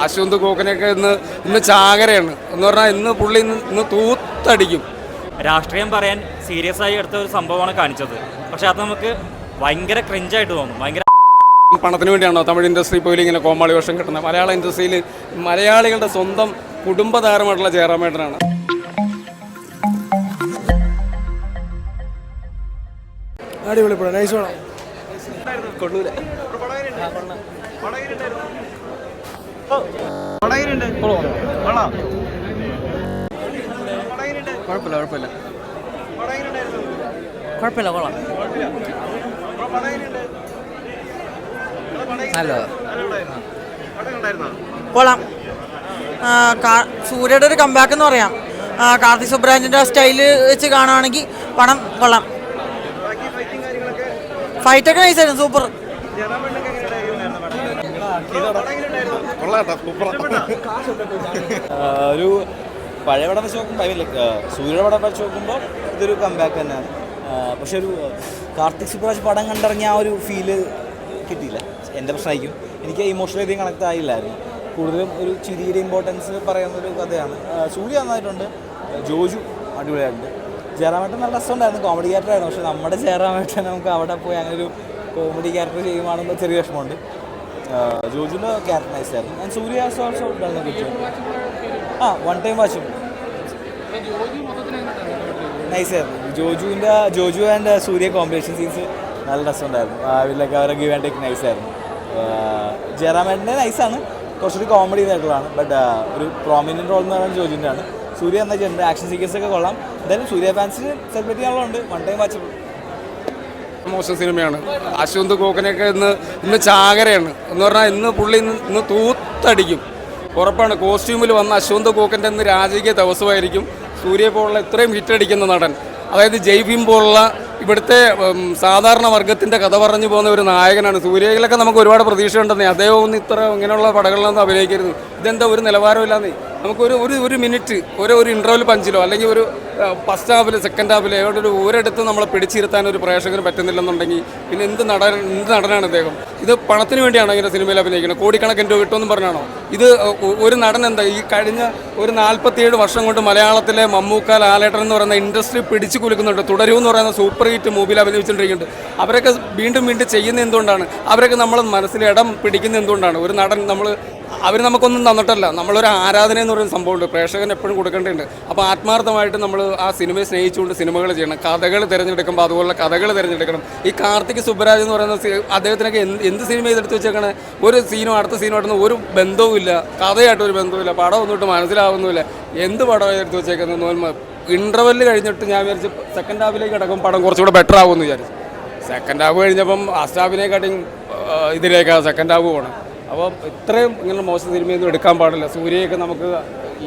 അശ്വന്ത് കോക്കനൊക്കെ ഇന്ന് ചാകരയാണ് എന്ന് പറഞ്ഞാൽ ഇന്ന് പുള്ളി ഇന്ന് തൂത്തടിക്കും. രാഷ്ട്രീയം പറയാൻ സീരിയസ് ആയി എടുത്ത ഒരു സംഭവമാണ് കാണിച്ചത്. പക്ഷെ അത് നമുക്ക് ഭയങ്കര ക്രിഞ്ചായിട്ട് തോന്നും. ഭയങ്കര പണത്തിന് വേണ്ടിയാണോ തമിഴ് ഇൻഡസ്ട്രി പോലും ഇങ്ങനെ കോമാളി വേഷം കിട്ടുന്നത്? മലയാള ഇൻഡസ്ട്രിയിൽ മലയാളികളുടെ സ്വന്തം കുടുംബതാരമായിട്ടുള്ള ജയറാമേട്ടനാണ്. അടിപൊളി പടം, നൈസ് പടം. കൊള്ളൂല. കുഴപ്പമില്ല, കൊള്ളാം. കൊള്ളാം. സൂര്യയുടെ ഒരു കംബാക്ക് എന്ന് പറയാം. കാർത്തിക് സുബ്രാജിന്റെ സ്റ്റൈല് വെച്ച് കാണുകയാണെങ്കിൽ പടം കൊള്ളാം. ഫൈറ്റൊക്കെ നൈസായിരുന്നു, സൂപ്പർ. ഒരു പഴയ പടം വെച്ച് നോക്കുമ്പോൾ സൂര്യയുടെ പടം വെച്ച് നോക്കുമ്പോൾ ഇതൊരു കംബാക്ക് തന്നെയാണ്. പക്ഷെ ഒരു കാർത്തിക് സുബ്രാജ് പടം കണ്ടിറങ്ങിയ ആ ഒരു ഫീല് കിട്ടിയില്ല. എൻ്റെ പ്രശ്നമായിരിക്കും. എനിക്ക് ഇമോഷണലി അധികം കണക്ട് ആയില്ലായിരുന്നു. കൂടുതലും ഒരു ചിരിയുടെ ഇമ്പോർട്ടൻസ് പറയുന്നൊരു കഥയാണ്. സൂര്യ നന്നായിട്ടുണ്ട്, ജോജു അടിപൊളിയായിട്ടുണ്ട്, ജയറാമേട്ടൻ നല്ല രസമുണ്ടായിരുന്നു, കോമഡി ക്യാരക്ടറായിരുന്നു. പക്ഷെ നമ്മുടെ ജയറാമേട്ടൻ നമുക്ക് അവിടെ പോയി അങ്ങനെ ഒരു കോമഡി ക്യാരക്ടർ ചെയ്യുവാണെന്ന് ചെറിയ വിഷമമുണ്ട്. ജോജുവിൻ്റെ ക്യാരക്ടർ നൈസായിരുന്നു. And Surya also done good. One time വാച്ചും നൈസായിരുന്നു. Joju and Surya combination scenes നല്ല രസമുണ്ടായിരുന്നു. വീട്ടിലൊക്കെ അവരെ ഗിവ് ആൻഡ് ടേക്ക് നൈസായിരുന്നു. ജയറാമേട്ടൻ്റെ നൈസാണ്, കുറച്ചുകൂടി കോമഡി ആയിട്ടുള്ളതാണ്. ബട്ട് ഒരു പ്രോമിനൻറ്റ് റോൾ എന്ന് പറയുന്നത് ജോജുവിൻ്റെ ആണ്. സൂര്യ എന്ന ചെയ്തിട്ടുണ്ട്. ആക്ഷൻ സീക്വൻസ് ഒക്കെ കൊള്ളാം. എന്തായാലും സൂര്യ ഫാൻസിന് സെലിബ്രേറ്റ് ചെയ്യാനുള്ളതുണ്ട്. One time watchable. മോശം സിനിമയാണ്. അശ്വന്ത് കോക്കനൊക്കെ ഇന്ന് ചാകരയാണ് എന്ന് പറഞ്ഞാൽ ഇന്ന് പുള്ളി ഇന്ന് തൂത്തടിക്കും, ഉറപ്പാണ്. കോസ്റ്റ്യൂമിൽ വന്ന അശ്വന്ത് കോക്കൻ്റെ ഇന്ന് രാജകീയ ദിവസമായിരിക്കും. സൂര്യയെ പോലുള്ള ഇത്രയും ഹിറ്റടിക്കുന്ന നടൻ, അതായത് ജയ് ഭീം പോലുള്ള ഇവിടുത്തെ സാധാരണ വർഗത്തിൻ്റെ കഥ പറഞ്ഞു പോകുന്ന ഒരു നായകനാണ്. സൂര്യയിലൊക്കെ നമുക്ക് ഒരുപാട് പ്രതീക്ഷ ഉണ്ടെന്നേ. അദ്ദേഹം ഒന്നും ഇത്ര ഇങ്ങനെയുള്ള പടങ്ങളിലൊന്നും അഭിനയിക്കരുത്. ഇതെന്താ ഒരു നിലവാരമില്ലാന്നേ. നമുക്കൊരു ഒരു മിനിറ്റ് ഒരു ഇൻ്റർവെൽ പഞ്ചിലോ അല്ലെങ്കിൽ ഒരു ഫസ്റ്റ് ഹാഫിൽ സെക്കൻഡ് ഹാഫിൽ ഒരു ഒരിടത്ത് നമ്മളെ പിടിച്ചിരുത്താൻ ഒരു പ്രേക്ഷകന് പറ്റുന്നില്ലെന്നുണ്ടെങ്കിൽ പിന്നെ എന്ത് നടനാണ് അദ്ദേഹം? ഇത് പണത്തിന് വേണ്ടിയാണോ ഇങ്ങനെ സിനിമയിൽ അഭിനയിക്കുന്നത്? കോടിക്കണക്കിന് രൂപ കിട്ടുമെന്ന് പറഞ്ഞാണോ? ഇത് ഒരു നടൻ എന്താ ഈ കഴിഞ്ഞ ഒരു 47 വർഷം കൊണ്ട് മലയാളത്തിലെ മമ്മൂക്ക, ലാലേട്ടൻ എന്ന് പറയുന്ന ഇൻഡസ്ട്രി പിടിച്ചു കുലുക്കുന്നുണ്ട്. തുടരൂ എന്ന് പറയുന്ന സൂപ്പർ ഹിറ്റ് മൂവിയിൽ അഭിനയിച്ചുകൊണ്ടിരിക്കുന്നുണ്ട്. അവരൊക്കെ വീണ്ടും ചെയ്യുന്നത് എന്തുകൊണ്ടാണ്? അവരൊക്കെ നമ്മൾ മനസ്സിൽ ഇടം പിടിക്കുന്നത് എന്തുകൊണ്ടാണ്? ഒരു നടൻ അവർ നമുക്കൊന്നും തന്നിട്ടല്ല. നമ്മളൊരു ആരാധന എന്ന് പറയുന്ന സംഭവമുണ്ട്, പ്രേക്ഷകൻ എപ്പോഴും കൊടുക്കേണ്ടതുണ്ട്. അപ്പോൾ ആത്മാർത്ഥമായിട്ട് നമ്മൾ ആ സിനിമയെ സ്നേഹിച്ചുകൊണ്ട് സിനിമകൾ ചെയ്യണം. കഥകൾ തിരഞ്ഞെടുക്കുമ്പോൾ അതുപോലുള്ള കഥകൾ തിരഞ്ഞെടുക്കണം. ഈ കാർത്തിക് സുബ്രാജ് എന്ന് പറയുന്ന അദ്ദേഹത്തിനൊക്കെ എന്ത് സിനിമ ചെയ്തെടുത്ത് വെച്ചേക്കണേ? ഒരു സീനും അടുത്ത സീനുമായിട്ടൊന്നും ഒരു ബന്ധവുമില്ല, കഥയായിട്ടൊരു ബന്ധവുമില്ല, പടം ഒന്നിട്ട് മനസ്സിലാവുന്നുമില്ല. എന്ത് പടം എടുത്ത് വെച്ചേക്കുന്നത്? ഇൻ്റർവെല്ല് കഴിഞ്ഞിട്ട് ഞാൻ വിചാരിച്ച് സെക്കൻഡ് ഹാഫിലേക്ക് കിടക്കും പടം കുറച്ചുകൂടെ ബെറ്റർ ആകുമെന്ന് വിചാരിച്ചു. സെക്കൻഡ് ഹാഫ് കഴിഞ്ഞപ്പം ഫസ്റ്റ് ഹാഫിനെക്കാട്ടിയും ഇതിലേക്കാണ് സെക്കൻഡ് ഹാഫ് പോകണം. അപ്പോൾ ഇത്രയും ഇങ്ങനെ മോശം സിനിമയൊന്നും എടുക്കാൻ പാടില്ല. സൂര്യയൊക്കെ നമുക്ക്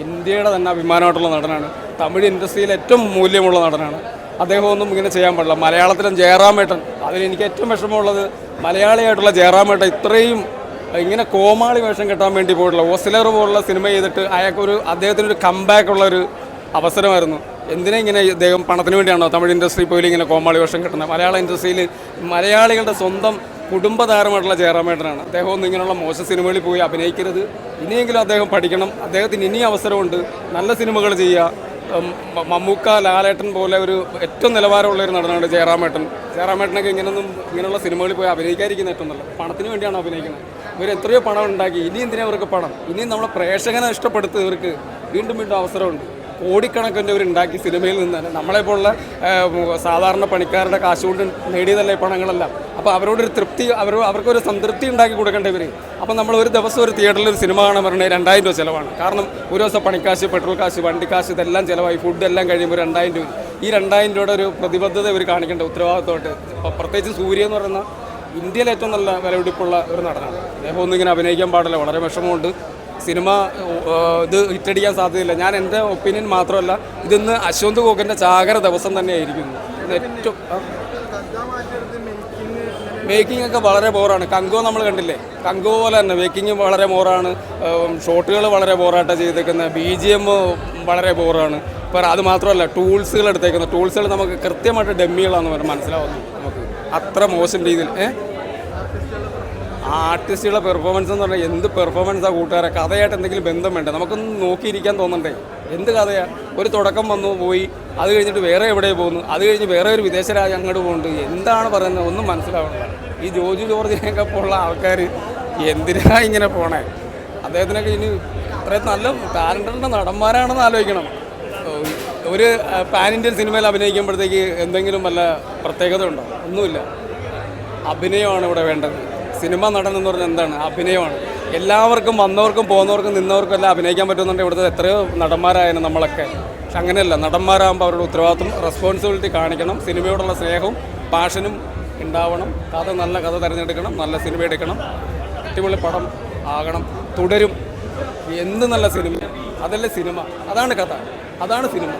ഇന്ത്യയുടെ തന്നെ അഭിമാനമായിട്ടുള്ള നടനാണ്, തമിഴ് ഇൻഡസ്ട്രിയിൽ ഏറ്റവും മൂല്യമുള്ള നടനാണ്. അദ്ദേഹമൊന്നും ഇങ്ങനെ ചെയ്യാൻ പാടില്ല. മലയാളത്തിലും ജയറാമേട്ടൻ, അതിലെനിക്ക് ഏറ്റവും വിഷമമുള്ളത് മലയാളിയായിട്ടുള്ള ജയറാമേട്ടൻ ഇത്രയും ഇങ്ങനെ കോമാളി വേഷം കെട്ടാൻ വേണ്ടി പോയിട്ടുള്ള ഓസ്ലർ പോലുള്ള സിനിമ ചെയ്തിട്ട് അദ്ദേഹത്തിനൊരു കംബാക്കുള്ളൊരു അവസരമായിരുന്നു. എന്തിനാ ഇങ്ങനെ ഇദ്ദേഹം പണത്തിന് വേണ്ടിയാണോ തമിഴ് ഇൻഡസ്ട്രി പോലും ഇങ്ങനെ കോമാളി വേഷം കിട്ടുന്നത്? മലയാള ഇൻഡസ്ട്രിയിൽ മലയാളികളുടെ സ്വന്തം കുടുംബതാരമായിട്ടുള്ള ജയറാമേട്ടനാണ്. അദ്ദേഹം ഒന്നും ഇങ്ങനെയുള്ള മോശം സിനിമകളിൽ പോയി അഭിനയിക്കരുത്. ഇനിയെങ്കിലും അദ്ദേഹം പഠിക്കണം. അദ്ദേഹത്തിന് ഇനിയും അവസരമുണ്ട്, നല്ല സിനിമകൾ ചെയ്യുക. മമ്മൂക്ക, ലാലേട്ടൻ പോലെ ഒരു ഏറ്റവും നിലവാരമുള്ളൊരു നടനാണ് ജയറാമേട്ടനൊക്കെ ഇങ്ങനെയുള്ള സിനിമകളിൽ പോയി അഭിനയിക്കാതിരിക്കുന്ന ഏറ്റവും നല്ലത്. പണത്തിന് വേണ്ടിയാണ് അഭിനയിക്കുന്നത്. ഇവർ എത്രയോ പണം ഉണ്ടാക്കി, ഇനി എന്തിനാ ഇവർക്ക് പണം? ഇനിയും നമ്മളെ പ്രേക്ഷകനെ ഇഷ്ടപ്പെടുത്തി ഇവർക്ക് വീണ്ടും വീണ്ടും കോടിക്കണക്കിൻ്റെ ഉണ്ടാക്കി സിനിമയിൽ നിന്ന് തന്നെ നമ്മളെപ്പോലുള്ള സാധാരണ പണിക്കാരുടെ കാശുകൊണ്ട് നേടിയതല്ലേ പണങ്ങളെല്ലാം. അപ്പോൾ അവരോടൊരു തൃപ്തി, അവർക്കൊരു സംതൃപ്തി ഉണ്ടാക്കി കൊടുക്കേണ്ടവർ. അപ്പോൾ നമ്മൾ ഒരു ദിവസം ഒരു തിയേറ്ററിൽ ഒരു സിനിമ കാണാൻ പറഞ്ഞാൽ 2000 രൂപ ചിലവാണ്. കാരണം ഒരു ദിവസം പണിക്കാശ്, പെട്രോൾ കാശ്, വണ്ടിക്കാശ് ഇതെല്ലാം ചിലവായി, ഫുഡ് എല്ലാം കഴിയുമ്പോൾ 2000 രൂപ. ഈ 2000 രൂപയുടെ ഒരു പ്രതിബദ്ധത ഇവർ കാണിക്കേണ്ട ഉത്തരവാദിത്തമായിട്ട്. പ്രത്യേകിച്ച് സൂര്യ എന്ന് പറയുന്ന ഇന്ത്യയിൽ ഏറ്റവും നല്ല വിലപിടിപ്പുള്ള ഒരു നടനാണ്. അദ്ദേഹം ഒന്നും ഇങ്ങനെ അഭിനയിക്കാൻ പാടില്ല. വളരെ വിഷമമുണ്ട്. സിനിമ ഇത് ഹിറ്റടിക്കാൻ സാധ്യതയില്ല. ഞാൻ എൻ്റെ ഒപ്പീനിയൻ മാത്രമല്ല, ഇതിന്ന് അശ്വന്ത് കോക്കൻ്റെ ചാകര ദിവസം തന്നെയായിരിക്കുന്നു. ഏറ്റവും മേക്കിംഗ് ഒക്കെ വളരെ ബോറാണ്. കങ്കോ നമ്മൾ കണ്ടില്ലേ, കങ്കോ പോലെ തന്നെ മേക്കിംഗ് വളരെ ബോറാണ്. ഷോട്ടുകൾ വളരെ ബോറായിട്ടാണ് ചെയ്തേക്കുന്നത്. BGM വളരെ ബോറാണ്. ഇപ്പോൾ അത് മാത്രമല്ല, ടൂൾസുകൾ എടുത്തേക്കുന്നത്, ടൂൾസുകൾ നമുക്ക് കൃത്യമായിട്ട് ഡമ്മികളാണെന്ന് പറഞ്ഞാൽ മനസ്സിലാവുന്നു. നമുക്ക് അത്ര മോശം രീതിയിൽ ആ ആർട്ടിസ്റ്റുകളുടെ പെർഫോമൻസ് എന്ന് പറഞ്ഞാൽ എന്ത് പെർഫോമൻസാണ് കൂട്ടുകാരെ. കഥയായിട്ട് എന്തെങ്കിലും ബന്ധം വേണ്ടേ? നമുക്കൊന്ന് നോക്കിയിരിക്കാൻ തോന്നണ്ടേ? എന്ത് കഥയാണ്? ഒരു തുടക്കം വന്നു പോയി, അത് കഴിഞ്ഞിട്ട് വേറെ എവിടെ പോകുന്നു, അത് കഴിഞ്ഞ് വേറെ ഒരു വിദേശ രാജ്യം അങ്ങോട്ട് പോകുന്നുണ്ട്. എന്താണ് പറയുന്നത്? ഒന്നും മനസ്സിലാവണില്ല. ഈ ജോജു ജോർജിനെയൊക്കെ പോലുള്ള ആൾക്കാർ എന്തിനാ ഇങ്ങനെ പോണേ? അദ്ദേഹത്തിനൊക്കെ ഇനി അത്രയും നല്ല ടാലൻ്റഡ് നടന്മാരാണെന്ന് ആലോചിക്കണം. ഒരു പാൻ ഇന്ത്യൻ സിനിമയിൽ അഭിനയിക്കുമ്പോഴത്തേക്ക് എന്തെങ്കിലും വല്ല പ്രത്യേകത ഉണ്ടോ? ഒന്നുമില്ല. അഭിനയമാണ് ഇവിടെ വേണ്ടത്. സിനിമ നടൻ എന്ന് പറഞ്ഞാൽ എന്താണ്? അഭിനയമാണ്. എല്ലാവർക്കും വന്നവർക്കും പോകുന്നവർക്കും നിന്നവർക്കും എല്ലാം അഭിനയിക്കാൻ പറ്റുന്നുണ്ട്. ഇവിടുത്തെ എത്രയോ നടന്മാരായിരുന്നു നമ്മളൊക്കെ. പക്ഷെ അങ്ങനെയല്ല. നടന്മാരാകുമ്പോൾ അവരുടെ ഉത്തരവാദിത്വം, റെസ്പോൺസിബിലിറ്റി കാണിക്കണം. സിനിമയോടുള്ള സ്നേഹവും പാഷനും ഉണ്ടാവണം. നല്ല കഥ തിരഞ്ഞെടുക്കണം, നല്ല സിനിമ എടുക്കണം, അടിപൊളി പടം ആകണം, തുടരും. എന്ത് നല്ല സിനിമ, അതല്ലേ സിനിമ. അതാണ് കഥ, അതാണ് സിനിമ.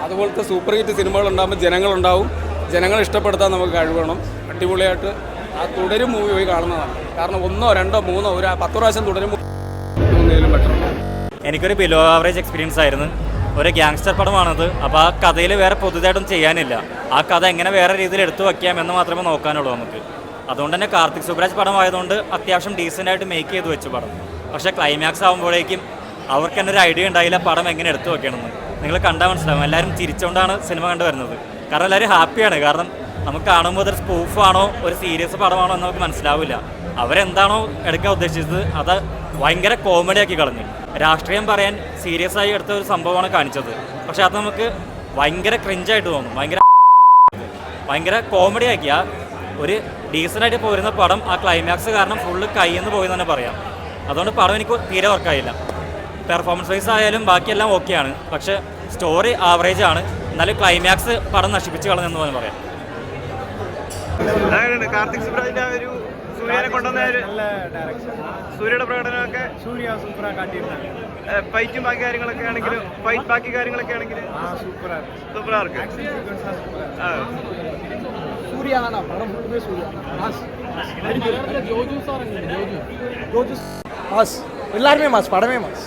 അതുപോലത്തെ സൂപ്പർ ഹിറ്റ് സിനിമകളുണ്ടാകുമ്പോൾ ജനങ്ങളുണ്ടാവും. ജനങ്ങളെ ഇഷ്ടപ്പെടുത്താൻ നമുക്ക് കഴിവണം. അടിപൊളിയായിട്ട് ആ തുടരും മൂവി പോയി കാണുന്നതാണ്. കാരണം 1, 2, 3 ഒരു 10 പ്രാവശ്യം തുടരും പറ്റണം. എനിക്കൊരു ബിലോ ആവറേജ് എക്സ്പീരിയൻസ് ആയിരുന്നു. ഒരു ഗ്യാങ്സ്റ്റർ പടമാണത്. അപ്പോൾ ആ കഥയിൽ വേറെ പുതുതായിട്ടൊന്നും ചെയ്യാനില്ല. ആ കഥ എങ്ങനെ വേറെ രീതിയിൽ എടുത്തു വയ്ക്കാം എന്ന് മാത്രമേ നോക്കാനുള്ളൂ നമുക്ക്. അതുകൊണ്ട് തന്നെ കാർത്തിക് സുബ്രാജ് പടമായതുകൊണ്ട് അത്യാവശ്യം ഡീസൻ്റായിട്ട് മേക്ക് ചെയ്ത് വെച്ചു പടം. പക്ഷേ ക്ലൈമാക്സ് ആകുമ്പോഴേക്കും അവർക്ക് തന്നെ ഒരു ഐഡിയ ഉണ്ടായില്ല പടം എങ്ങനെ എടുത്തു വയ്ക്കണമെന്ന്. നിങ്ങൾ കണ്ടാൽ മനസ്സിലാവും. എല്ലാവരും ചിരിച്ചുകൊണ്ടാണ് സിനിമ കണ്ടു വരുന്നത്. കാരണം എല്ലാവരും ഹാപ്പിയാണ്. കാരണം നമുക്ക് കാണുമ്പോൾ അതൊരു സ്പൂഫാണോ ഒരു സീരിയസ് പടമാണോ എന്ന് നമുക്ക് മനസ്സിലാവില്ല. അവരെന്താണോ എടുക്കാൻ ഉദ്ദേശിച്ചത് അത് ഭയങ്കര കോമഡിയാക്കി കളഞ്ഞു. രാഷ്ട്രീയം പറയാൻ സീരിയസ് ആയി എടുത്ത ഒരു സംഭവമാണ് കാണിച്ചത്. പക്ഷെ അത് നമുക്ക് ഭയങ്കര ക്രിഞ്ചായിട്ട് തോന്നും. ഭയങ്കര കോമഡിയാക്കി. ആ ഒരു ഡീസൻ്റായിട്ട് പോരുന്ന പടം ആ ക്ലൈമാക്സ് കാരണം ഫുള്ള് കയ്യെന്ന് പോയി തന്നെ പറയാം. അതുകൊണ്ട് പടം എനിക്ക് തീരെ വർക്കായില്ല. പെർഫോമൻസ് വൈസ് ആയാലും ബാക്കിയെല്ലാം ഓക്കെയാണ്. പക്ഷേ സ്റ്റോറി ആവറേജ് ആണ്. എന്നാലും ക്ലൈമാക്സ് പടം നശിപ്പിച്ച് കളഞ്ഞെന്ന് പോലും പറയാം. കാർത്തിക് സുബ്രാജിന്റെ ഒരു സൂര്യനെ കൊണ്ടുവന്ന സൂര്യയുടെ പ്രകടനമൊക്കെ ഫൈറ്റും ബാക്കി കാര്യങ്ങളൊക്കെ ആണെങ്കിലും ബാക്കി കാര്യങ്ങളൊക്കെ ആണെങ്കിൽ സൂപ്പറാർക്ക് மாஸ் எல்லாருமே மாஸ், படமே மாஸ்.